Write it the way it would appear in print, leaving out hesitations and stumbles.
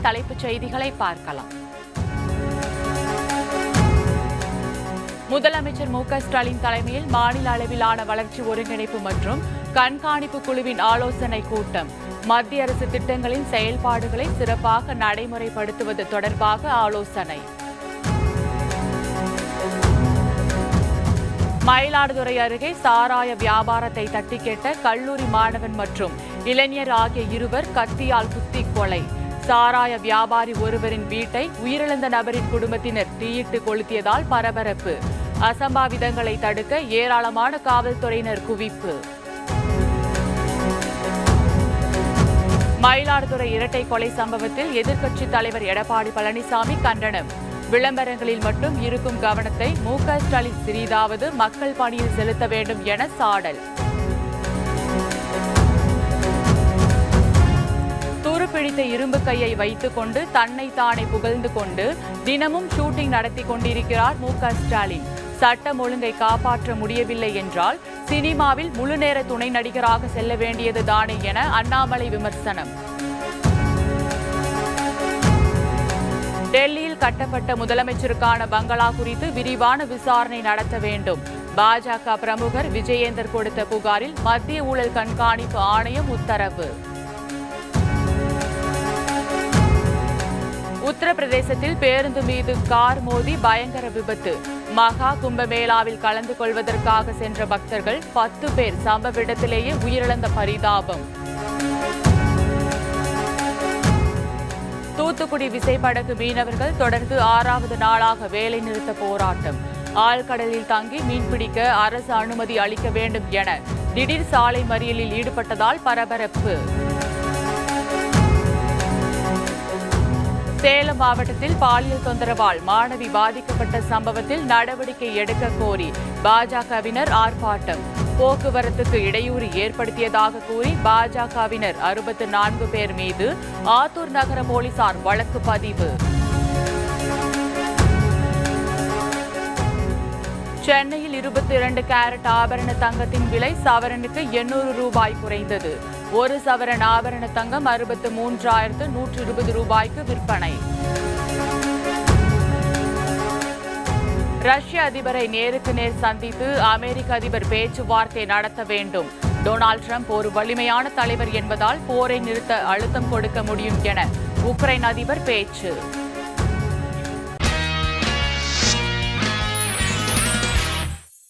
தலைப்புச் செய்திகளை பார்க்கலாம். முதலமைச்சர் மு க ஸ்டாலின் தலைமையில் மாநில அளவிலான வளர்ச்சி ஒருங்கிணைப்பு மற்றும் கண்காணிப்பு குழுவின் ஆலோசனைக் கூட்டம். மத்திய அரசு திட்டங்களின் செயல்பாடுகளை சிறப்பாக நடைமுறைப்படுத்துவது தொடர்பாக ஆலோசனை. மயிலாடுதுறை அருகே சாராய வியாபாரத்தை தட்டி கேட்ட கல்லூரி மாணவன் மற்றும் இளைஞர் ஆகிய இருவர் கத்தியால் குத்தி கொலை. சாராய வியாபாரி ஒருவரின் வீட்டை உயிரிழந்த நபரின் குடும்பத்தினர் தீயிட்டு கொளுத்தியதால் பரபரப்பு. அசம்பாவிதங்களை தடுக்க ஏராளமான காவல்துறையினர் குவிப்பு. மயிலாடுதுறை இரட்டை கொலை சம்பவத்தில் எதிர்க்கட்சித் தலைவர் எடப்பாடி பழனிசாமி கண்டனம். விளம்பரங்களில் மட்டும் இருக்கும் கவனத்தை மு க ஸ்டாலின் சிறிதாவது மக்கள் பணியில் செலுத்த வேண்டும் என சாடல். துருப்பிடித்த இரும்பு கையை வைத்துக் கொண்டு தன்னை தானே புகழ்ந்து கொண்டு தினமும் ஷூட்டிங் நடத்தி கொண்டிருக்கிறார் மு க ஸ்டாலின். சட்டம் ஒழுங்கை காப்பாற்ற முடியவில்லை என்றால் சினிமாவில் முழுநேர துணை நடிகராக செல்ல வேண்டியது தானே என அண்ணாமலை விமர்சனம். டெல்லியில் கட்டப்பட்ட முதலமைச்சருக்கான பங்களா குறித்து விரிவான விசாரணை நடத்த வேண்டும். பாஜக பிரமுகர் விஜயேந்தர் கொடுத்த புகாரில் மத்திய ஊழல் கண்காணிப்பு ஆணையம் உத்தரவு. உத்தரப்பிரதேசத்தில் பேருந்து மீது கார் மோதி பயங்கர விபத்து. மகா கும்பமேளாவில் கலந்து கொள்வதற்காக சென்ற பக்தர்கள் 10 பேர் சம்பவ இடத்திலேயே உயிரிழந்த பரிதாபம். தூத்துக்குடி விசைப்படகு மீனவர்கள் தொடர்ந்து 6வது நாளாக வேலை நிறுத்த போராட்டம். ஆழ்கடலில் தங்கி மீன்பிடிக்க அரசு அனுமதி அளிக்க வேண்டும் என திடீர் சாலை மறியலில் ஈடுபட்டதால் பரபரப்பு. சேலம் மாவட்டத்தில் பாலியல் தொந்தரவால் மாணவி பாதிக்கப்பட்ட சம்பவத்தில் நடவடிக்கை எடுக்க கோரி பாஜகவினர் ஆர்ப்பாட்டம். போக்குவரத்துக்கு இடையூறு ஏற்படுத்தியதாக கூறி பாஜகவினர் 64 பேர் மீது ஆத்தூர் நகர போலீசார் வழக்கு பதிவு. சென்னையில் 22 கேரட் ஆபரண தங்கத்தின் விலை சவரனுக்கு 800 ரூபாய் குறைந்தது. ஒரு சவரன் ஆபரண தங்கம் 63,120 ரூபாய்க்கு விற்பனை. ரஷ்ய அதிபரை நேருக்கு நேர் சந்தித்து அமெரிக்க அதிபர் பேச்சுவார்த்தை நடத்த வேண்டும். டொனால்ட் ட்ரம்ப் ஒரு வலிமையான தலைவர் என்பதால் போரை நிறுத்த அழுத்தம் கொடுக்க முடியும் என உக்ரைன் அதிபர் பேச்சு.